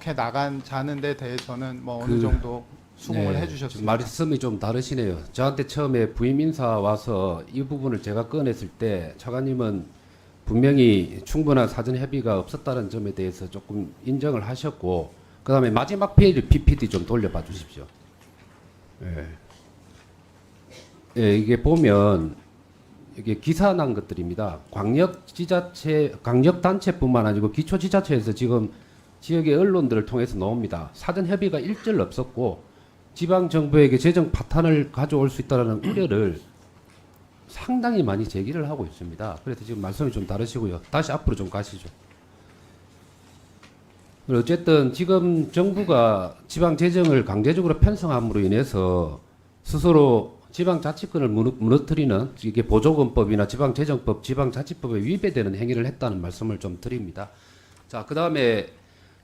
극복해 나가는 데 대해서는 뭐 어느 정도 수긍을 해주셨습니다. 말씀이 좀 다르시네요. 저한테 처음에 부임 인사 와서 이 부분을 제가 꺼냈을 때 차관님은 분명히 충분한 사전 협의가 없었다는 점에 대해서 조금 인정을 하셨고, 그 다음에 마지막 페이지 PPT 좀 돌려봐 주십시오. 예, 이게 보면 이게 기사 난 것들입니다. 광역단체뿐만 아니고 기초지자체에서 지금 지역의 언론들을 통해서 나옵니다. 사전 협의가 일절 없었고 지방정부에게 재정 파탄을 가져올 수 있다는 우려를 상당히 많이 제기를 하고 있습니다. 그래서 지금 말씀이 좀 다르시고요. 다시 앞으로 좀 가시죠. 어쨌든 지금 정부가 지방 재정을 강제적으로 편성함으로 인해서 스스로 지방자치권을 무너뜨리는 이게 보조금법이나 지방재정법, 지방자치법에 위배되는 행위를 했다는 말씀을 좀 드립니다. 자, 그 다음에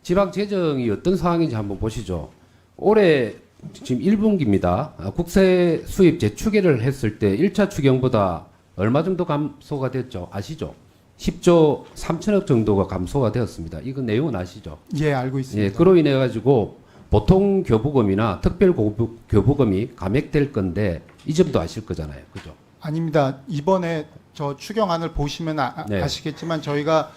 지방재정이 어떤 상황인지 한번 보시죠. 올해 지금 1분기입니다. 국세 수입 재추계를 했을 때 1차 추경보다 얼마 정도 감소가 됐죠? 아시죠? 10조 3천억 정도가 감소가 되었습니다. 이거 내용은 아시죠? 예, 알고 있습니다. 예, 그로 인해 가지고 보통 교부금이나 특별 교부금이 감액될 건데 이 점도 아실 거잖아요. 그죠? 아닙니다. 이번에 저 추경안을 보시면 네. 아시겠지만 저희가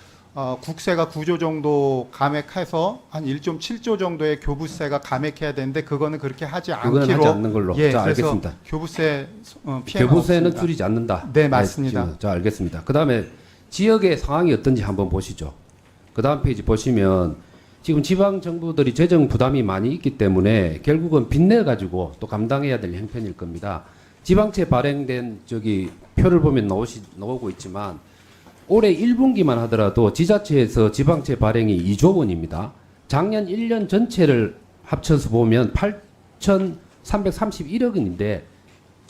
국세가 9조 정도 감액해서 한 1.7조 정도의 교부세가 감액해야 되는데 그거는 그렇게 하지 그건 않기로 하지 않는 걸로. 예, 자, 그래서 알겠습니다. 교부세 피해가 교부세는 없습니다. 줄이지 않는다. 네, 맞습니다. 지금. 자, 알겠습니다. 그 다음에 지역의 상황이 어떤지 한번 보시죠. 그 다음 페이지 보시면 지금 지방 정부들이 재정 부담이 많이 있기 때문에 결국은 빚내 가지고 또 감당해야 될 형편일 겁니다. 지방채 발행된 저기 표를 보면 나오고 있지만 올해 1분기만 하더라도 지자체에서 지방채 발행이 2조 원입니다. 작년 1년 전체를 합쳐서 보면 8,331억 원인데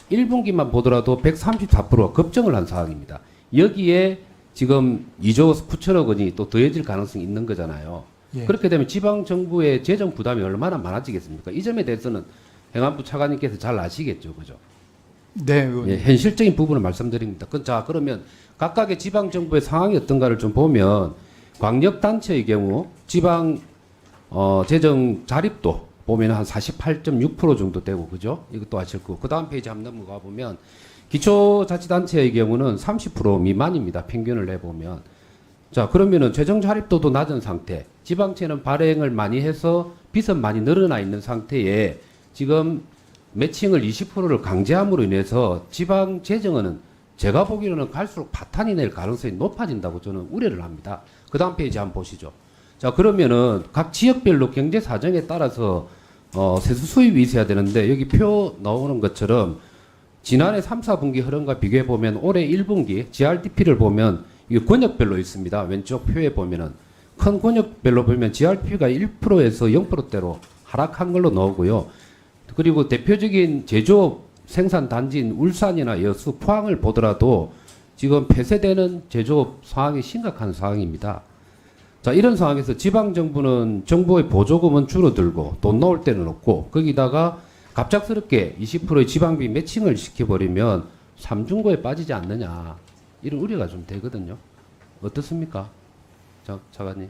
1분기만 보더라도 134% 급증을 한 상황입니다. 여기에 지금 2조 9천억 원이 또 더해질 가능성이 있는 거잖아요. 예. 그렇게 되면 지방 정부의 재정 부담이 얼마나 많아지겠습니까? 이 점에 대해서는 행안부 차관님께서 잘 아시겠죠, 그죠? 네, 의원님. 예, 현실적인 부분을 말씀드립니다. 자, 그러면 각각의 지방 정부의 상황이 어떤가를 좀 보면 광역 단체의 경우 지방 재정 자립도 보면 한 48.6% 정도 되고, 그죠? 이것도 아실 거고. 그 다음 페이지 한번 넘어가 보면 기초자치단체의 경우는 30% 미만입니다. 평균을 내보면. 자, 그러면은 재정 자립도도 낮은 상태, 지방채는 발행을 많이 해서 빚은 많이 늘어나 있는 상태에 지금 매칭을 20%를 강제함으로 인해서 지방 재정은 제가 보기로는 갈수록 파탄이 낼 가능성이 높아진다고 저는 우려를 합니다. 그 다음 페이지 한번 보시죠. 자, 그러면은 각 지역별로 경제 사정에 따라서 세수 수입이 있어야 되는데 여기 표 나오는 것처럼 지난해 3, 4분기 흐름과 비교해 보면 올해 1분기 GRDP를 보면 이게 권역별로 있습니다. 왼쪽 표에 보면은 큰 권역별로 보면 GRP가 1%에서 0%대로 하락한 걸로 나오고요. 그리고 대표적인 제조업 생산 단지인 울산이나 여수, 포항을 보더라도 지금 폐쇄되는 제조업 상황이 심각한 상황입니다. 자, 이런 상황에서 지방 정부는 정부의 보조금은 줄어들고 돈 나올 때는 없고 거기다가 갑작스럽게 20%의 지방비 매칭을 시켜버리면 삼중고에 빠지지 않느냐 이런 우려가 좀 되거든요. 어떻습니까, 차관님?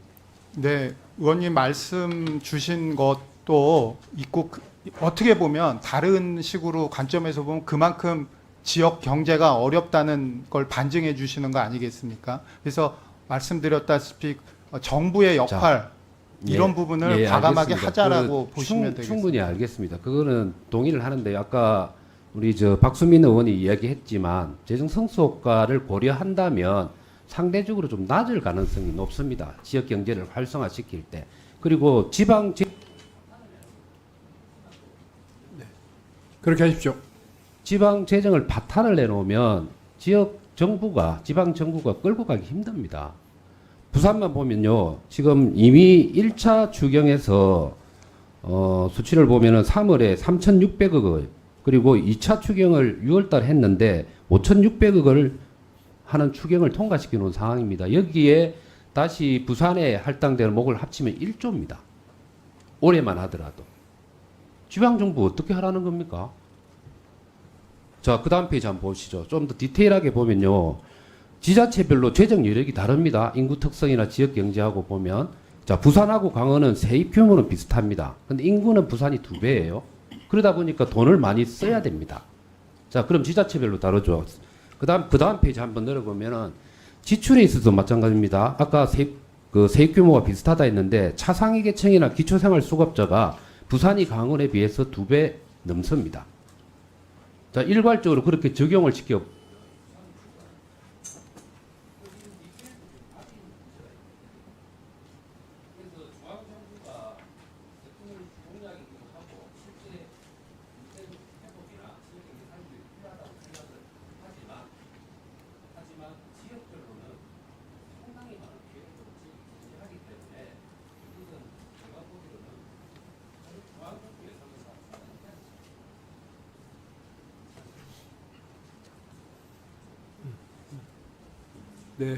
네, 의원님 말씀 주신 것도 있고 어떻게 보면 다른 식으로 관점에서 보면 그만큼 지역 경제가 어렵다는 걸 반증해 주시는 거 아니겠습니까? 그래서 말씀드렸다시피 정부의 역할 이런 부분을 과감하게 알겠습니다. 하자라고 보시면 되겠습니다. 충분히 알겠습니다. 그거는 동의를 하는데 아까 우리 박수민 의원이 이야기했지만 재정 성수 효과를 고려한다면 상대적으로 좀 낮을 가능성이 높습니다. 지역 경제를 활성화시킬 때. 그리고 그렇게 하십시오. 지방 재정을 파탄을 내놓으면 지역 정부가 지방 정부가 끌고 가기 힘듭니다. 부산만 보면요. 지금 이미 1차 추경에서 수치를 보면은 3월에 3,600억 원, 그리고 2차 추경을 6월 달에 했는데 5,600억 원을 하는 추경을 통과시켜 놓은 상황입니다. 여기에 다시 부산에 할당되는 목을 합치면 1조입니다. 올해만 하더라도. 지방정부 어떻게 하라는 겁니까? 자, 그 다음 페이지 한번 보시죠. 좀 더 디테일하게 보면요. 지자체별로 재정 여력이 다릅니다. 인구 특성이나 지역 경제하고 보면. 자, 부산하고 강원은 세입 규모는 비슷합니다. 근데 인구는 부산이 2배예요. 그러다 보니까 돈을 많이 써야 됩니다. 자, 그럼 지자체별로 다르죠. 그다음 페이지 한번 내려보면은 지출에 있어도 마찬가지입니다. 아까 세입 규모가 비슷하다 했는데 차상위 계층이나 기초생활수급자가 부산이 강원에 비해서 2배 넘습니다. 자, 일괄적으로 그렇게 적용을 시켜. 네.